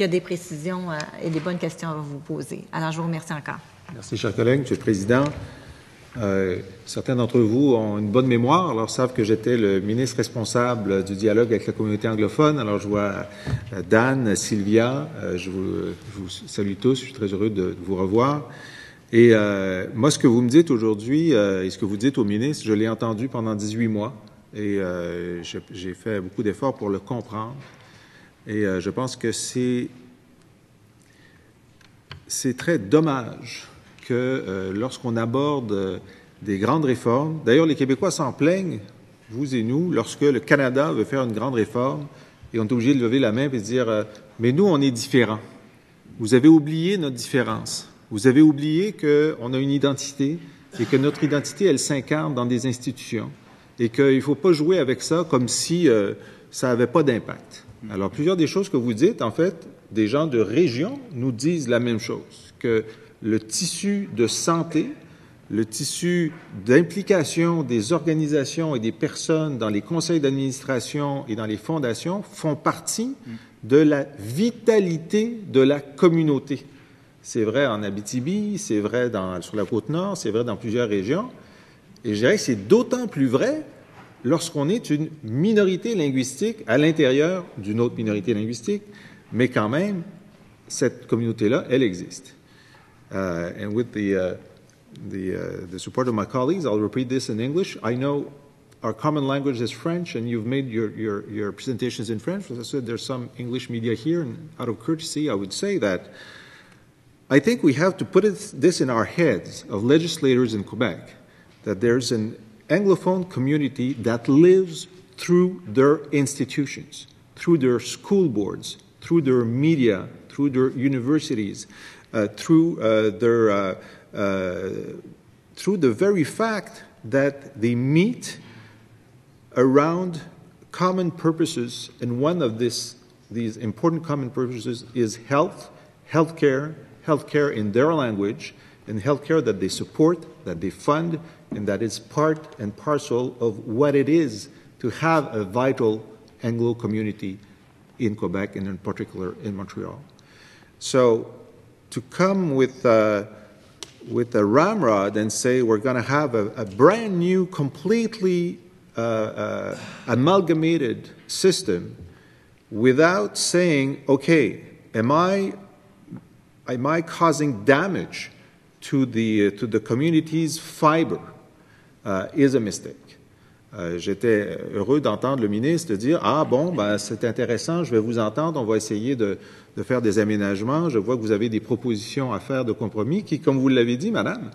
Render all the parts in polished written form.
qui a des précisions et des bonnes questions à vous poser. Alors, je vous remercie encore. Merci, chers collègues. Monsieur le Président, certains d'entre vous ont une bonne mémoire, alors savent que j'étais le ministre responsable du dialogue avec la communauté anglophone. Alors, je vois Dan, Sylvia, je vous salue tous, je suis très heureux de vous revoir. Et moi, ce que vous me dites aujourd'hui et ce que vous dites au ministre, je l'ai entendu pendant 18 mois et j'ai fait beaucoup d'efforts pour le comprendre. Et je pense que c'est très dommage que lorsqu'on aborde des grandes réformes, d'ailleurs les Québécois s'en plaignent, vous et nous, lorsque le Canada veut faire une grande réforme et on est obligé de lever la main et de dire « mais nous, on est différents. Vous avez oublié notre différence. Vous avez oublié qu'on a une identité et que notre identité, elle s'incarne dans des institutions et qu'il ne faut pas jouer avec ça comme si ça n'avait pas d'impact. » Alors, plusieurs des choses que vous dites, en fait, des gens de région nous disent la même chose, que le tissu de santé, le tissu d'implication des organisations et des personnes dans les conseils d'administration et dans les fondations font partie de la vitalité de la communauté. C'est vrai en Abitibi, c'est vrai sur la Côte-Nord, c'est vrai dans plusieurs régions. Et je dirais que c'est d'autant plus vrai lorsqu'on est une minorité linguistique à l'intérieur d'une autre minorité linguistique, mais quand même, cette communauté-là, elle existe. And with the support of my colleagues, I'll repeat this in English. I know our common language is French, and you've made your presentations in French. As I said, there's some English media here, and out of courtesy, I would say that I think we have to put this in our heads of legislators in Quebec, that there's an Anglophone community that lives through their institutions, through their school boards, through their media, through their universities, through the very fact that they meet around common purposes, and one of these important common purposes is healthcare in their language, and healthcare that they support, that they fund, and that is part and parcel of what it is to have a vital Anglo community in Quebec and in particular in Montreal. So to come with a ramrod and say we're going to have a brand new, completely amalgamated system without saying, okay, am I causing damage to the community's fiber? Is a mistake. J'étais heureux d'entendre le ministre dire « Ah bon, ben, c'est intéressant, je vais vous entendre, on va essayer de faire des aménagements. Je vois que vous avez des propositions à faire de compromis qui, comme vous l'avez dit, madame,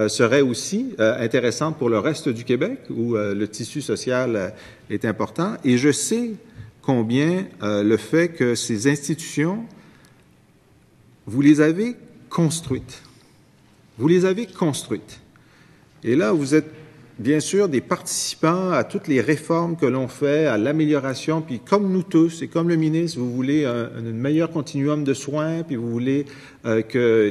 seraient aussi intéressantes pour le reste du Québec où le tissu social est important. Et je sais combien le fait que ces institutions, vous les avez construites. Vous les avez construites. Et là, vous êtes bien sûr des participants à toutes les réformes que l'on fait, à l'amélioration, puis comme nous tous, et comme le ministre, vous voulez un meilleur continuum de soins, puis vous voulez que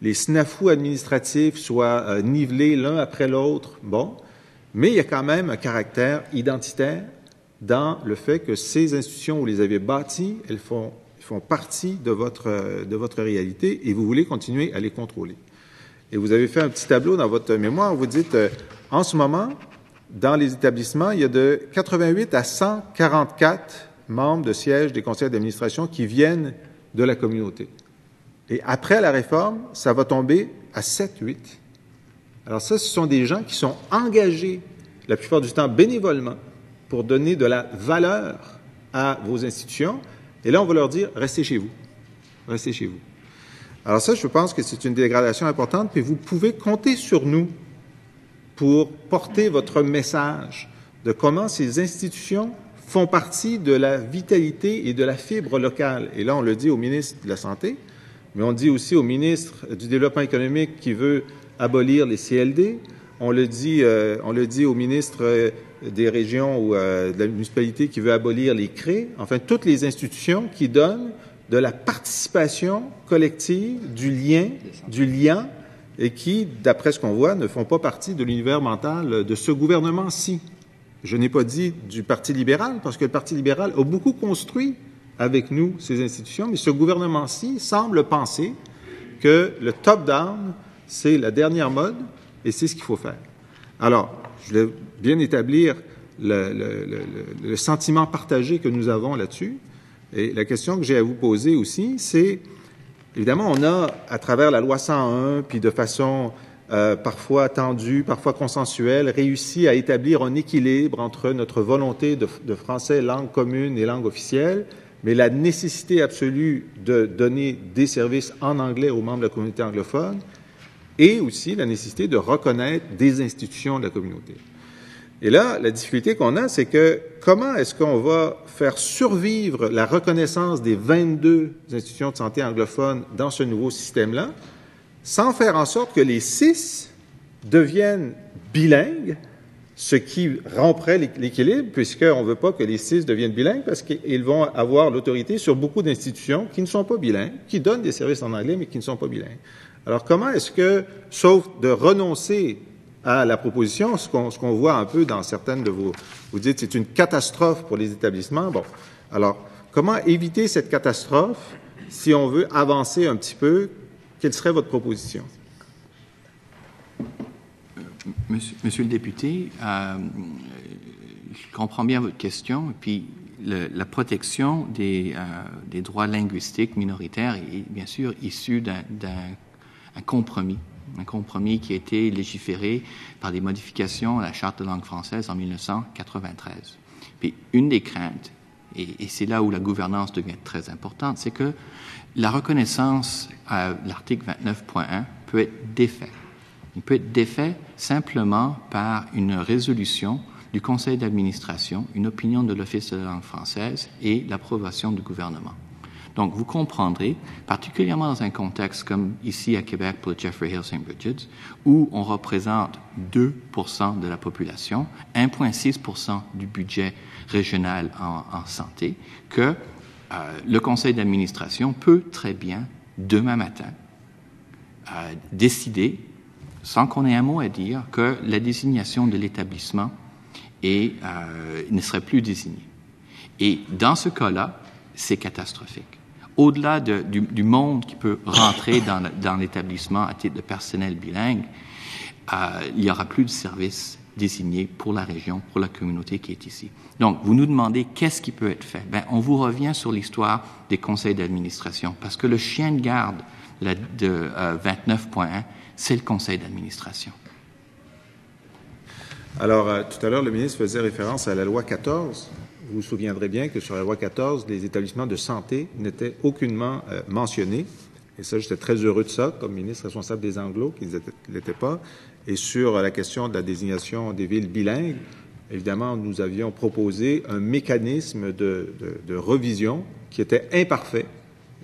les snafous administratifs soient nivelés l'un après l'autre. Bon, mais il y a quand même un caractère identitaire dans le fait que ces institutions, vous les avez bâties, elles font partie de votre réalité et vous voulez continuer à les contrôler. Et vous avez fait un petit tableau dans votre mémoire, vous dites, en ce moment, dans les établissements, il y a de 88 à 144 membres de siège des conseils d'administration qui viennent de la communauté. Et après la réforme, ça va tomber à 7-8. Alors ça, ce sont des gens qui sont engagés, la plupart du temps bénévolement, pour donner de la valeur à vos institutions. Et là, on va leur dire, restez chez vous. Restez chez vous. Alors ça, je pense que c'est une dégradation importante, puis vous pouvez compter sur nous pour porter votre message de comment ces institutions font partie de la vitalité et de la fibre locale. Et là, on le dit au ministre de la Santé, mais on dit aussi au ministre du Développement économique qui veut abolir les CLD, on le dit au ministre des régions ou de la municipalité qui veut abolir les CRE, enfin, toutes les institutions qui donnent de la participation collective, du lien, et qui, d'après ce qu'on voit, ne font pas partie de l'univers mental de ce gouvernement-ci. Je n'ai pas dit du Parti libéral, parce que le Parti libéral a beaucoup construit avec nous ces institutions, mais ce gouvernement-ci semble penser que le top-down, c'est la dernière mode et c'est ce qu'il faut faire. Alors, je voulais bien établir le sentiment partagé que nous avons là-dessus. Et la question que j'ai à vous poser aussi, c'est, évidemment, on a, à travers la loi 101, puis de façon parfois tendue, parfois consensuelle, réussi à établir un équilibre entre notre volonté de français langue commune et langue officielle, mais la nécessité absolue de donner des services en anglais aux membres de la communauté anglophone, et aussi la nécessité de reconnaître des institutions de la communauté. Et là, la difficulté qu'on a, c'est que comment est-ce qu'on va faire survivre la reconnaissance des 22 institutions de santé anglophones dans ce nouveau système-là, sans faire en sorte que les 6 deviennent bilingues, ce qui romprait l'équilibre, puisqu'on ne veut pas que les 6 deviennent bilingues, parce qu'ils vont avoir l'autorité sur beaucoup d'institutions qui ne sont pas bilingues, qui donnent des services en anglais, mais qui ne sont pas bilingues. Alors, comment est-ce que, sauf de renoncer à la proposition, ce qu'on voit un peu dans certaines de vous dites c'est une catastrophe pour les établissements. Bon, alors, comment éviter cette catastrophe si on veut avancer un petit peu? Quelle serait votre proposition? Monsieur le député, je comprends bien votre question, et puis la protection des droits linguistiques minoritaires est bien sûr issue d'un compromis. Un compromis qui a été légiféré par des modifications à la Charte de langue française en 1993. Puis une des craintes, et c'est là où la gouvernance devient très importante, c'est que la reconnaissance à l'article 29.1 peut être défait. Il peut être défait simplement par une résolution du conseil d'administration, une opinion de l'Office de la langue française et l'approbation du gouvernement. Donc, vous comprendrez, particulièrement dans un contexte comme ici à Québec pour le Jeffrey Hill St. Bridget's, où on représente 2% de la population, 1,6% du budget régional en santé, que le conseil d'administration peut très bien, demain matin, décider, sans qu'on ait un mot à dire, que la désignation de l'établissement ne serait plus désignée. Et dans ce cas-là, c'est catastrophique. Au-delà du monde qui peut rentrer dans l'établissement à titre de personnel bilingue, il n'y aura plus de services désignés pour la région, pour la communauté qui est ici. Donc, vous nous demandez qu'est-ce qui peut être fait. Bien, on vous revient sur l'histoire des conseils d'administration, parce que le chien de garde de 29.1, c'est le conseil d'administration. Alors, tout à l'heure, le ministre faisait référence à la loi 14. Vous vous souviendrez bien que sur la loi 14, les établissements de santé n'étaient aucunement mentionnés. Et ça, j'étais très heureux de ça, comme ministre responsable des Anglos, qu'ils ne l'étaient pas. Et sur la question de la désignation des villes bilingues, évidemment, nous avions proposé un mécanisme de revision qui était imparfait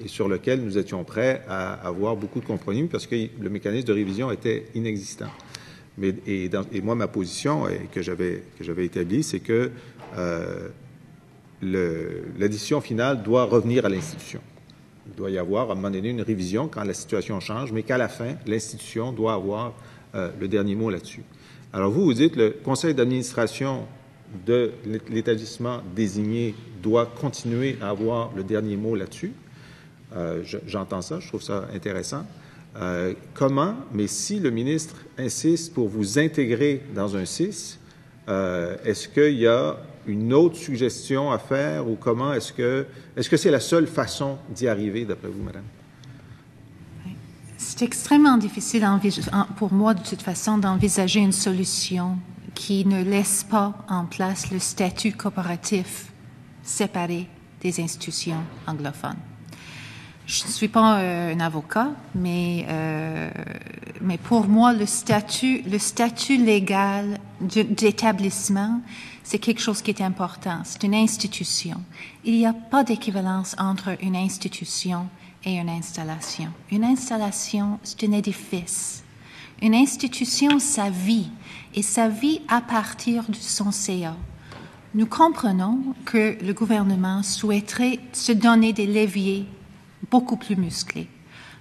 et sur lequel nous étions prêts à avoir beaucoup de compromis parce que le mécanisme de révision était inexistant. Et moi, ma position que j'avais établie, c'est que la décision finale doit revenir à l'institution. Il doit y avoir, à un moment donné, une révision quand la situation change, mais qu'à la fin, l'institution doit avoir le dernier mot là-dessus. Alors, vous dites le conseil d'administration de l'établissement désigné doit continuer à avoir le dernier mot là-dessus. J'entends ça, je trouve ça intéressant. Comment, mais si le ministre insiste pour vous intégrer dans un CIS, est-ce qu'il y a une autre suggestion à faire ou comment est-ce que c'est la seule façon d'y arriver, d'après vous, madame? C'est extrêmement difficile pour moi, de toute façon, d'envisager une solution qui ne laisse pas en place le statut coopératif séparé des institutions anglophones. Je ne suis pas un avocat, mais pour moi, le statut légal d'établissement, c'est quelque chose qui est important. C'est une institution. Il n'y a pas d'équivalence entre une institution et une installation. Une installation, c'est un édifice. Une institution, ça vit, et ça vit à partir de son CA. Nous comprenons que le gouvernement souhaiterait se donner des leviers beaucoup plus musclés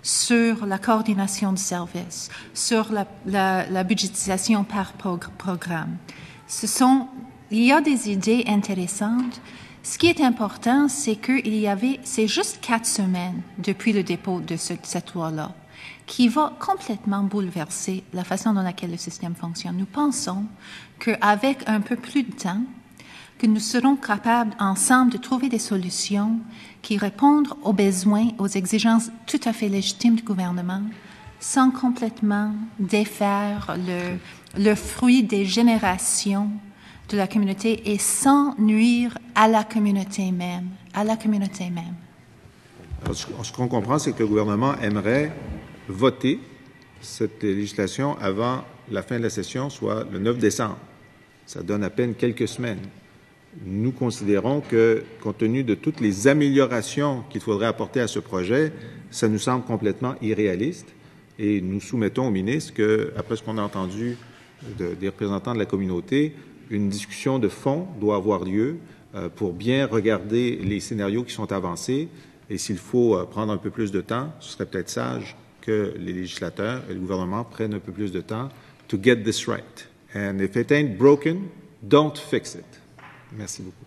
sur la coordination de services, sur la budgétisation par programme. Il y a des idées intéressantes. Ce qui est important, c'est c'est juste 4 semaines depuis le dépôt de cette loi-là qui va complètement bouleverser la façon dans laquelle le système fonctionne. Nous pensons qu'avec un peu plus de temps, que nous serons capables ensemble de trouver des solutions qui répondent aux besoins, aux exigences tout à fait légitimes du gouvernement, sans complètement défaire le fruit des générations de la communauté et sans nuire à la communauté même, Alors, ce qu'on comprend, c'est que le gouvernement aimerait voter cette législation avant la fin de la session, soit le 9 décembre. Ça donne à peine quelques semaines. Nous considérons que, compte tenu de toutes les améliorations qu'il faudrait apporter à ce projet, ça nous semble complètement irréaliste et nous soumettons au ministre que, après ce qu'on a entendu des représentants de la communauté, une discussion de fond doit avoir lieu pour bien regarder les scénarios qui sont avancés et s'il faut prendre un peu plus de temps, ce serait peut-être sage que les législateurs et le gouvernement prennent un peu plus de temps to get this right. And if it ain't broken, don't fix it. Merci beaucoup.